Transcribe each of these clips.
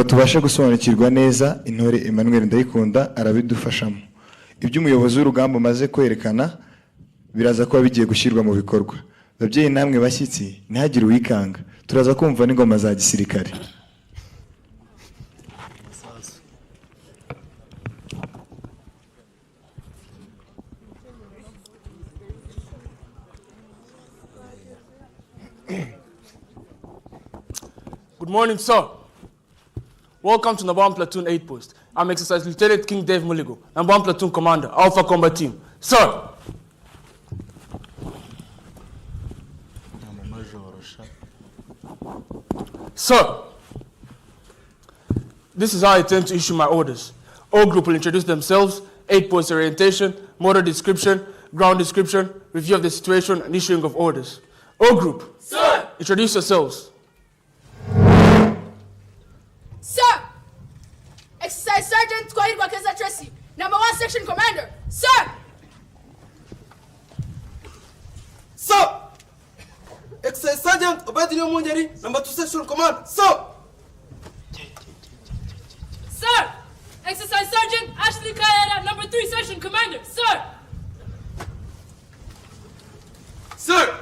tubashe gusobanukirwa neza intore Emmanuel Ndayikunda arabidufashamo. Ibyo umuyobozi w'urugamba maze kwerekana biraza kuba bigiye gushyirwa mu bikorwa. Babyeyi namwe bashyitsi ntihagire uwikanga. Turaza kumva n'ingoma za gisirikare. Good morning, sir. Welcome to Nabam Platoon 8 Post. I'm Exercise Lieutenant King Dave Muligo, Nabam Platoon Commander, Alpha Combat Team. Sir! Sir! This is how I intend to issue my orders. All group will introduce themselves, 8 Post orientation, motor description, ground description, review of the situation, and issuing of orders. All group. Sir! Introduce yourselves. Sir! Exercise Sergeant Kwahirwa Keza Tracy, number 1 Section Commander. Sir! Sir! Exercise Sergeant Obadiah Munjeri, number 2 Section Commander. Sir! Sir! Exercise Sergeant Ashley Kayara, number 3 Section Commander. Sir! Sir!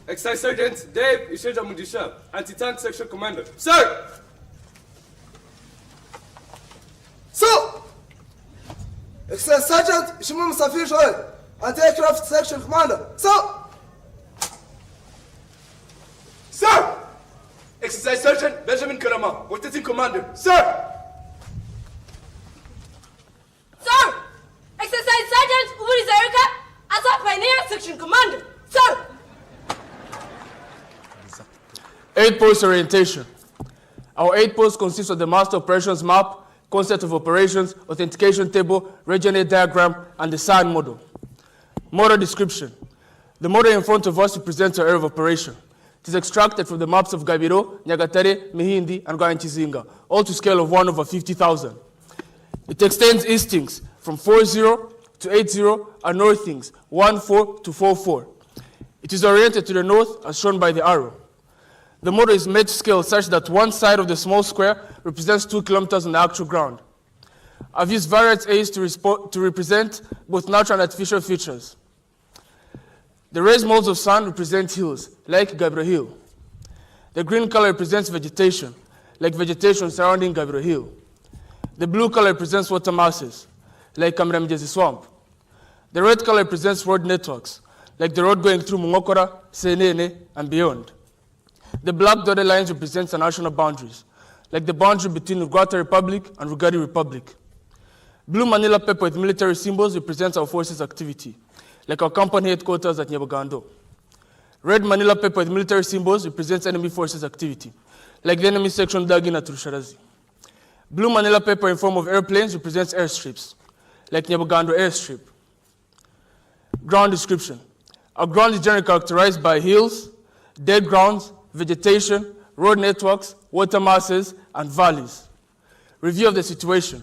Exercise Sergeant Dave Isheja Mudisha, Anti-Tank Section Commander. Sir! Sir! Exercise Sergeant Shimon Musafir Shoaib, Anti-Aircraft Section Commander. Sir! Sir! Exercise Sergeant Benjamin Karama, Rotating Commander. Sir! Sir! Exercise Sergeant Uburi Zarika, Azak Pioneer Section Commander. Sir! 8 Post orientation. Our 8 Post consists of the Master Operations Map, concept of operations, authentication table, region A diagram, and the SAN model. Model description. The model in front of us represents our area of operation. It is extracted from the maps of Gabiro, Nyagatare, Mihindi, and Gwanchizinga, all to scale of 1/50,000. It extends eastings from 40 to 80 and northings 14 to 44. It is oriented to the north as shown by the arrow. The model is made to scale such that one side of the small square represents 2 kilometers on the actual ground. I've used various A's to represent both natural and artificial features. The raised moles of sand represent hills, like Gabriel Hill. The green color represents vegetation, like vegetation surrounding Gabriel Hill. The blue color represents water masses, like Kamramjezi Swamp. The red color represents road networks, like the road going through Mungokora, Senene, and beyond. The black dotted lines represent the national boundaries, like the boundary between Uganda Republic and Rugari Republic. Blue Manila paper with military symbols represents our forces' activity, like our company headquarters at Nyabagando. Red Manila paper with military symbols represents enemy forces' activity, like the enemy section Dagin at Rusharazi. Blue Manila paper in form of airplanes represents airstrips, like Nyabagando airstrip. Ground description. Our ground is generally characterized by hills, dead grounds, vegetation, road networks, water masses, and valleys. Review of the situation.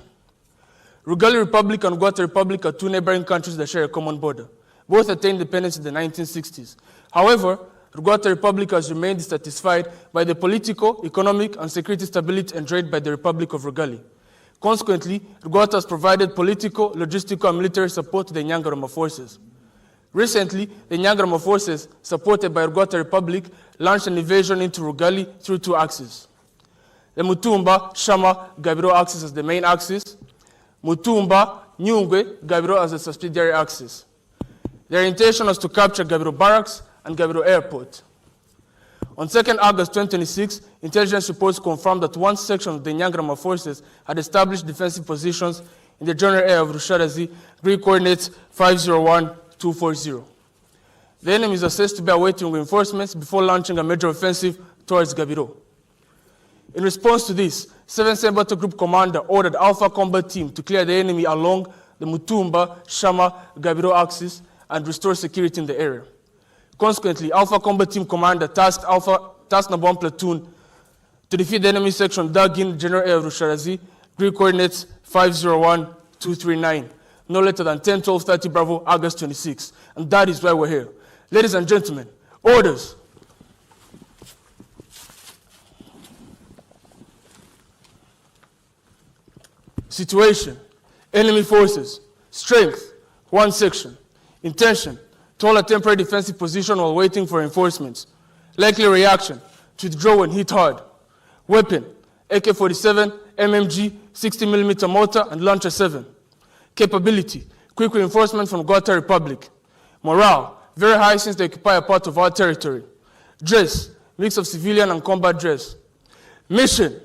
Rugali Republic and Uganda Republic are 2 neighboring countries that share a common border. Both attained independence in the 1960s. However, Uganda Republic has remained dissatisfied by the political, economic, and security stability enjoyed by the Republic of Rugali. Consequently, Uganda has provided political, logistical, and military support to the Nyangarama forces. Recently, the Nyangarama forces, supported by Uganda Republic, launched an invasion into Rugali through 2 axes. The Mutumba, Shama, Gabiro axis as the main axis, Mutumba, Nyungwe, Gabiro as the subsidiary axis. Their intention was to capture Gabiro Barracks and Gabiro Airport. On 2nd August 2026, intelligence reports confirmed that one section of the Nyangarama forces had established defensive positions in the general area of Rusharazi, Greek coordinates 501-240. The enemy is assessed to be awaiting reinforcements before launching a major offensive towards Gabiro. In response to this, 7th Battle Group Commander ordered Alpha Combat Team to clear the enemy along the Mutumba, Shama, Gabiro axis and restore security in the area. Consequently, Alpha Combat Team Commander tasked Nabam Platoon to defeat the enemy section Dagin, general area of Rusharazi, Greek coordinates 501-239, no later than 10-12-30 Bravo, August 26. And that is why we're here. Ladies and gentlemen, orders. Situation, enemy forces. Strength, 1 section. Intention, to hold a temporary defensive position while waiting for reinforcements. Likely reaction, to withdraw when hit hard. Weapon, AK-47, MMG, 60mm mortar, and Launcher 7. Capability, quick reinforcement from Guatemala Republic. Morale, very high since they occupy a part of our territory. Dress, mix of civilian and combat dress. Mission,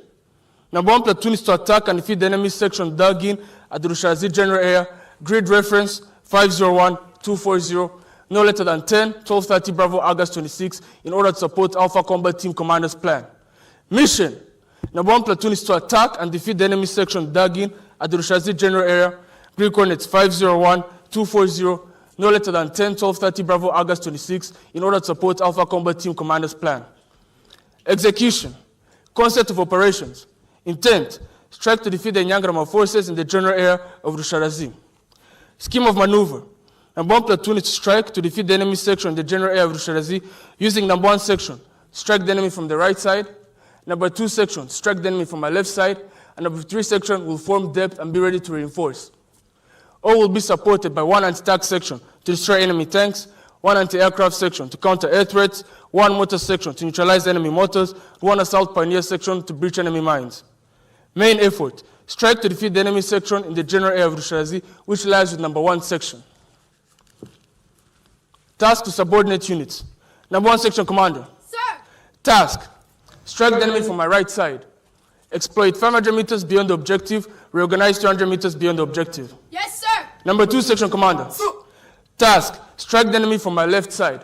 number 1 platoon is to attack and defeat the enemy section dug in at the Rushazi general area. Grid reference 501-240, no later than 10-12:30 Bravo August 26, in order to support Alpha Combat Team Commander's plan. Mission, number 1 platoon is to attack and defeat the enemy section dug in at the Rushazi general area. Grid coordinates 501-240, no later than 10-12:30 Bravo August 26, in order to support Alpha Combat Team Commander's plan. Execution, concept of operations. Intent, strike to defeat the Nyangrama forces in the general area of Rusharazi. Scheme of maneuver. Number 1 platoon is to strike to defeat the enemy section in the general area of Rusharazi using number 1 section, strike the enemy from the right side. Number 2 section, strike the enemy from my left side. And number 3 section will form depth and be ready to reinforce. All will be supported by 1 anti-tank section to destroy enemy tanks, 1 anti-aircraft section to counter air threats, 1 motor section to neutralize enemy motors, 1 assault pioneer section to breach enemy mines. Main effort, strike to defeat the enemy section in the general area of Rusharazi, which lies with number 1 section. Task to subordinate units. Number 1 section commander. Sir! Task, strike the enemy from my right side. Exploit 500 meters beyond the objective, reorganize 200 meters beyond the objective. Yes, sir! Number 2 section commander. Sir! Task, strike the enemy from my left side.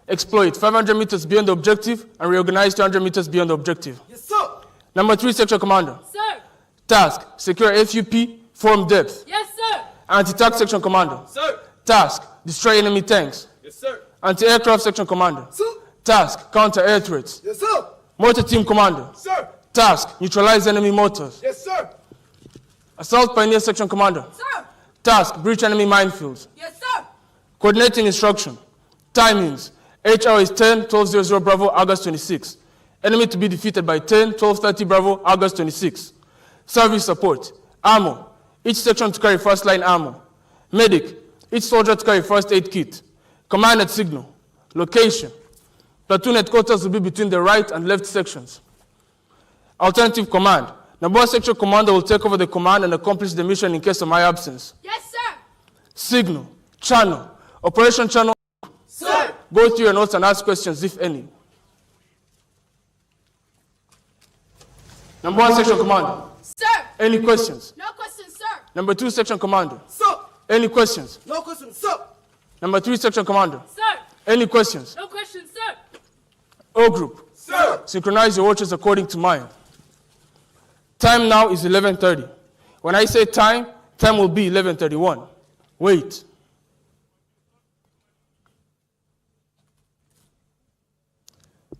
Exploit 500 meters beyond the objective and reorganize 200 meters beyond the objective. Yes, sir! Number 3 section commander. Sir! Task, secure FUP, form depth. Yes, sir! Anti-tank section commander. Sir. Task, destroy enemy tanks. Yes, sir. Anti-aircraft section commander. Sir! Task, counter air threats. Yes, sir! Mortar team commander. Sir! Task, neutralize enemy mortars. Yes, sir! Assault pioneer section commander. Sir! Task, breach enemy minefields. Yes, sir! Coordinating instruction. Timings. HR is 10-12:00 Bravo, August 26. Enemy to be defeated by 10-12:30 Bravo, August 26. Service support. Ammo. Each section to carry first line ammo. Medic. Each soldier to carry first aid kit. Command at signal. Location. Platoon headquarters will be between the right and left sections. Alternative command. Number 1 section commander will take over the command and accomplish the mission in case of my absence. Yes, sir! Signal. Channel. Operation channel. Sir! Go through your notes and ask questions, if any. Number 1 section commander. Sir! Any questions? No questions, sir! Number 2 section commander. Sir! Any questions? No questions, sir! Number 3 section commander. Sir! Any questions? No questions, sir! O group. Sir! Synchronize your watches according to mine. Time now is 11:30. When I say time, time will be 11:31. Wait.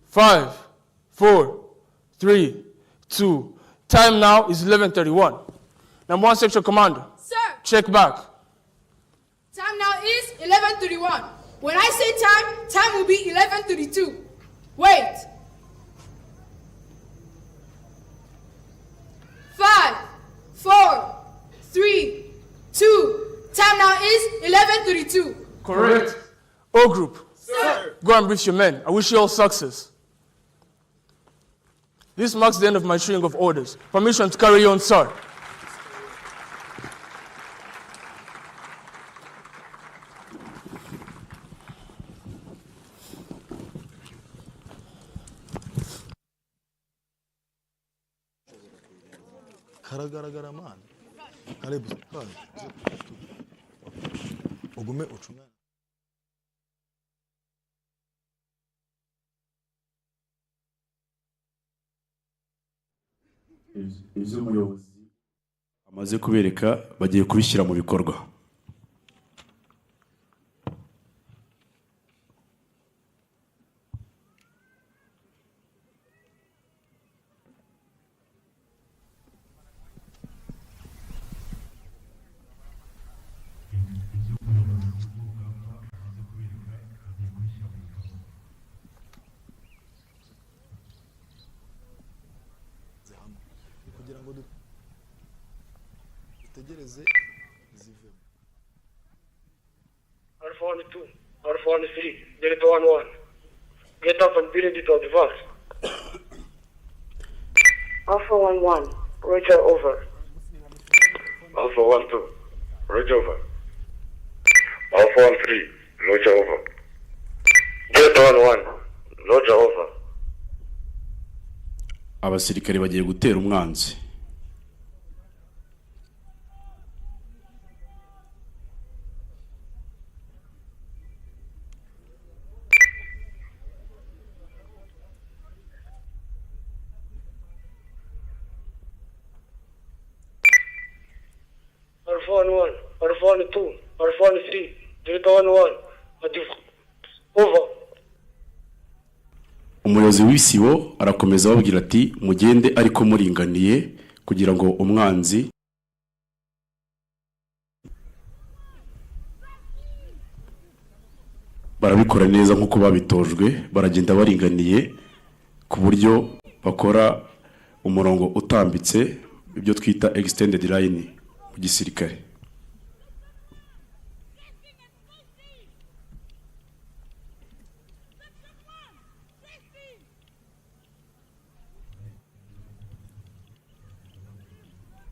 Five, 4, 3, 2. Time now is 11:31. Number 1 section commander. Sir! Check back. Time now is 11:31. When I say time, time will be 11:32. Wait. 5, 4, 3, 2. Time now is 11:32. Correct. O group. Sir! Go and brief your men. I wish you all success. This marks the end of my string of orders. Permission to carry on, sir. karagaragara mani karibu sipani ugume ucumwana ibyo umuyobozi amaze kubereka bagiye kubishyira mu bikorwa. kugira ngo zitegereze zivemo. Alpha 1-2, Alpha 1-3, Delta 1-1. Get up and be ready to advance. Alpha 1-1, Roger over. Alpha 1-2, Roger over. Alpha 1-3, Roger over. Delta 1-1, Roger over. abasirikare bagiye gutera umwanzi. Alpha 1-1, Alpha 1-2, Alpha 1-3, Delta 1-1. Over. Umuyobozi w'isibo arakomeza ababwira ati mugende ariko muringaniye kugira ngo umwanzi barabikora neza nk'uko babitojwe, baragenda baringaniye ku buryo bakora umurongo utambitse, ibyo twita extended line mu gisirikare.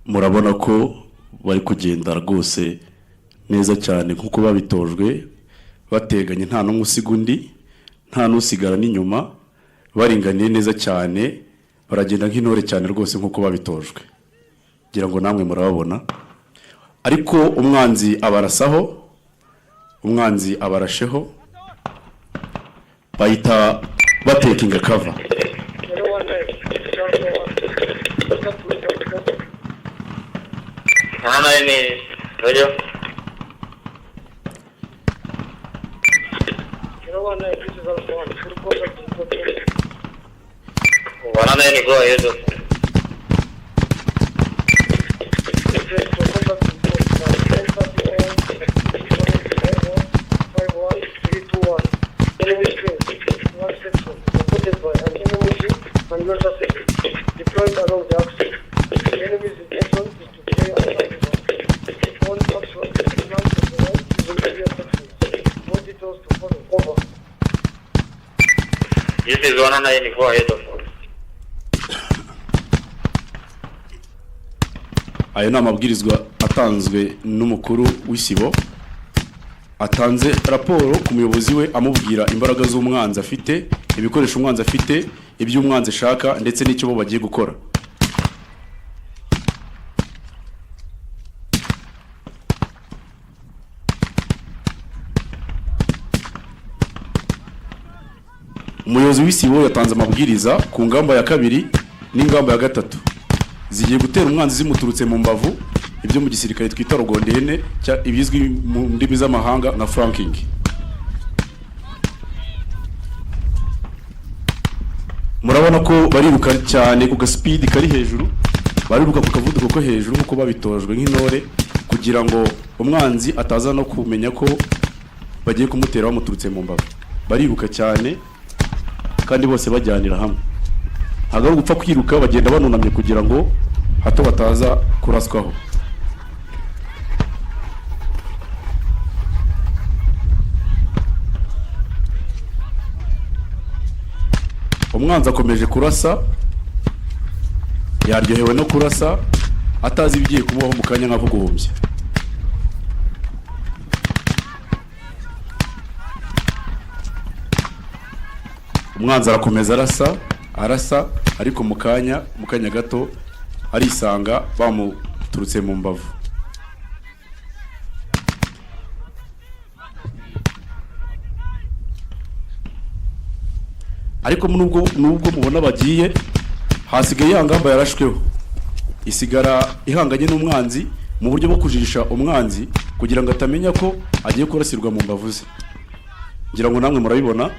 Murabona ko bari kugenda rwose neza cyane nk'uko babitojwe, bateganye nta n'umwe usiga undi, nta n'usigara n'inyuma, baringaniye neza cyane, baragenda nk'intore cyane rwose nk'uko babitojwe. Ngira ngo namwe murababona. Ariko umwanzi abarasaho, umwanzi abarasheho, bahita batekinga cover. Roger. Go ahead. Deployed along the axis. Enemy's intention is to play outside the box. All action is planned to the right to the area section. More details to follow. Over. This is 109, go ahead of us. Ayo ni amabwirizwa atanzwe n'umukuru w'isibo, atanze raporo ku muyobozi we amubwira imbaraga z'umwanzi afite, ibikoresho umwanzi afite, ibyo umwanzi ashaka ndetse n'icyo bo bagiye gukora. Umuyobozi w'isibo yatanze amabwiriza ku ngamba ya kabiri n'ingamba ya gatatu zigiye gutera umwanzi zimuturutse mu mbavu, ibyo mu gisirikare twita rugondene, ibizwi mu ndimi z'amahanga nka flanking. Murabona ko bariruka cyane ku gaspeed kari hejuru, bariruka ku kavuduko ko hejuru nk'uko babitojwe nk'intore, kugira ngo umwanzi ataza no kumenya ko bagiye kumutera bamuturutse mu mbavu. Bariruka cyane kandi bose bajyanira hamwe, ntabwo ari gupfa kwiruka, bagenda banunamye kugira ngo hato bataza kuraswaho. Umwanzi akomeje kurasa, yaryohewe no kurasa, atazi ibigiye kubaho mu kanya nk'ako guhumbya. Umwanzi arakomeza arasa, ariko mu kanya gato arisanga bamuturutse mu mbavu. Ariko nubwo mubona bagiye, hasigaye ya ngamba yarashweho, isigara ihanganye n'umwanzi mu buryo bwo kujijisha umwanzi kugira ngo atamenya ko agiye kurasirwa mu mbavu ze. Ngira ngo namwe murabibona,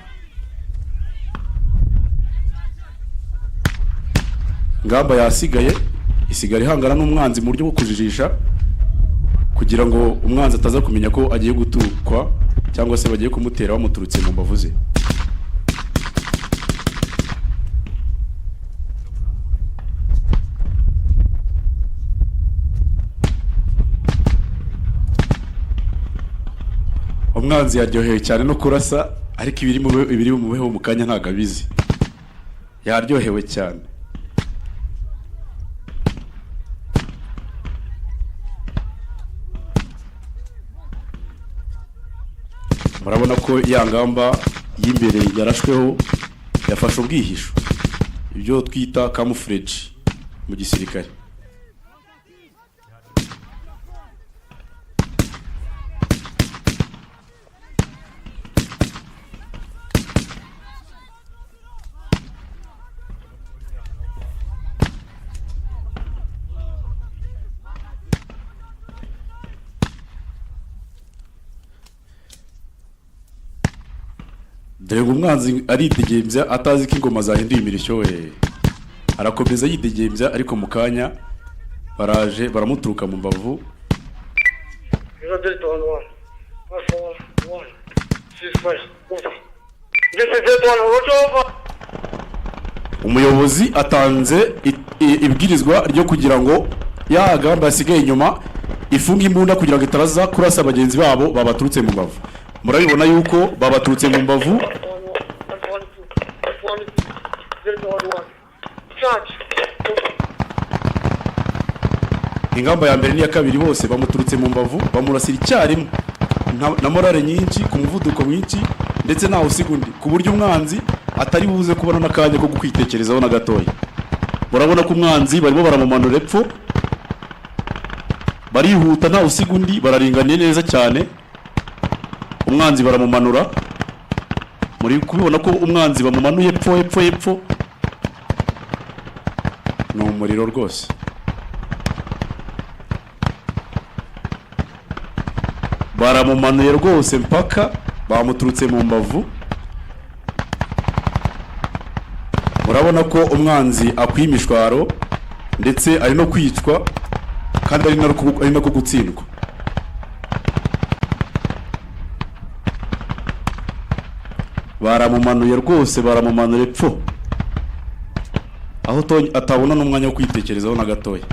ngamba yasigaye isigara ihangana n'umwanzi mu buryo bwo kujijisha kugira ngo umwanzi ataza kumenya ko agiye gutukwa cyangwa se bagiye kumutera bamuturutse mu mbavu ze. umwanzi yaryohewe cyane no kurasa ariko ibiri mu mubeho mu kanya ntago abizi yaryohewe cyane. Murabona ko ya ngamba y'imbere yarashweho yafashe ubwihisho, ibyo twita camouflage mu gisirikare. Dore umwanzi aridegembya atazi ko ingoma zahinduye imirishyo we, arakomeza yidegembya ariko mu kanya baraje baramuturuka mu mbavu. Umuyobozi atanze ibwirizwa ryo kugira ngo ya gamba yasigaye inyuma ifunga imbunda kugira ngo itaraza kurasa abagenzi babo babaturutse mu mbavu. Murabibona yuko babaturutse mu mbavu. Ingamba ya mbere n'iya kabiri bose bamuturutse mu mbavu, bamurasira icyarimwe na morale nyinshi ku muvuduko mwinshi ndetse naho undi ku buryo umwanzi atari buze kubona n'akanya ko kwitekerezaho na gatoya. Murabona ko umwanzi barimo baramumanura epfo, barihuta ntawe undi, bararinganiye neza cyane. Umwanzi baramumanura, muri kubibona ko umwanzi bamumanuye epfo ni umuriro rwose. Baramumanuye rwose mpaka bamuturutse mu mbavu. Murabona ko umwanzi akwiye imishwaro ndetse ari no kwicwa kandi ari no gutsindwa. Baramumanuye rwose, baramumanura epfo aho atabona n'umwanya wo kwitekerezaho na gatoya.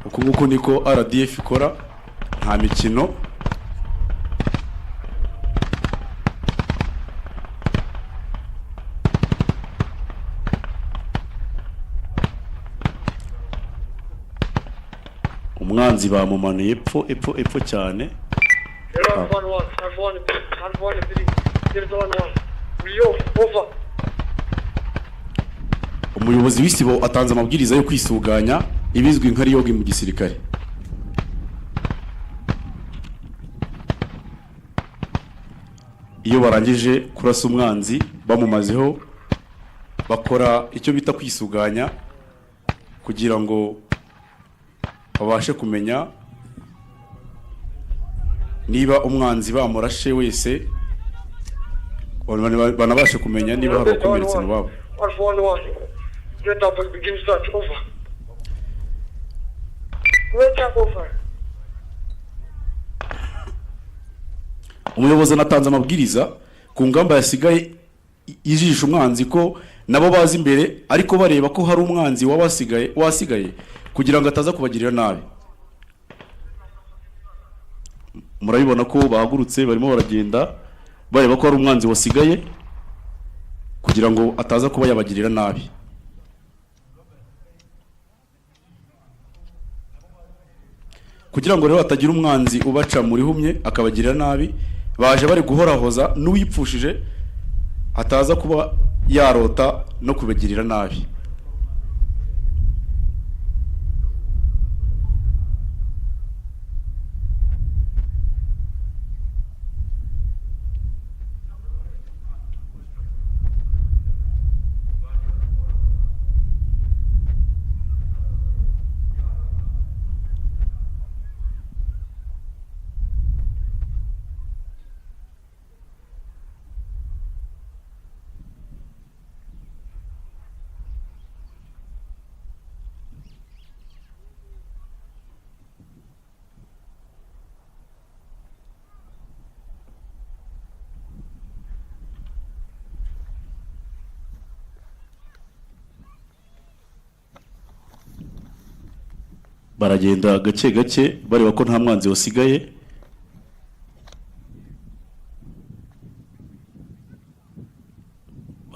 Uku nguku niko RDF ikora, nta mikino. Umwanzi bamumanuye epfo cyane. Umuyobozi w'isibo atanze amabwiriza yo kwisuganya ibizwi nka riyogi mu gisirikare. Iyo barangije kurasa umwanzi bamumazeho, bakora icyo bita kwisuganya kugira ngo babashe kumenya niba umwanzi bamurashe wese, banabashe kumenya niba hari ukomeretse mu babo. Umuyobozi anatanze amabwiriza ku ngamba yasigaye ijisho umwanzi ko nabo bazi imbere ariko bareba ko hari umwanzi wasigaye kugira ngo ataza kubagirira nabi. Murabibona ko bahagurutse barimo baragenda bareba ko hari umwanzi wasigaye kugira ngo ataza kuba yabagirira nabi. Kugira ngo rero atagira umwanzi ubaca muri humye akabagirira nabi, baje bari guhorahoza n'uwipfushije ataza kuba yarota no kubagirira nabi. Baragenda gake gake bareba ko nta mwanzi wasigaye.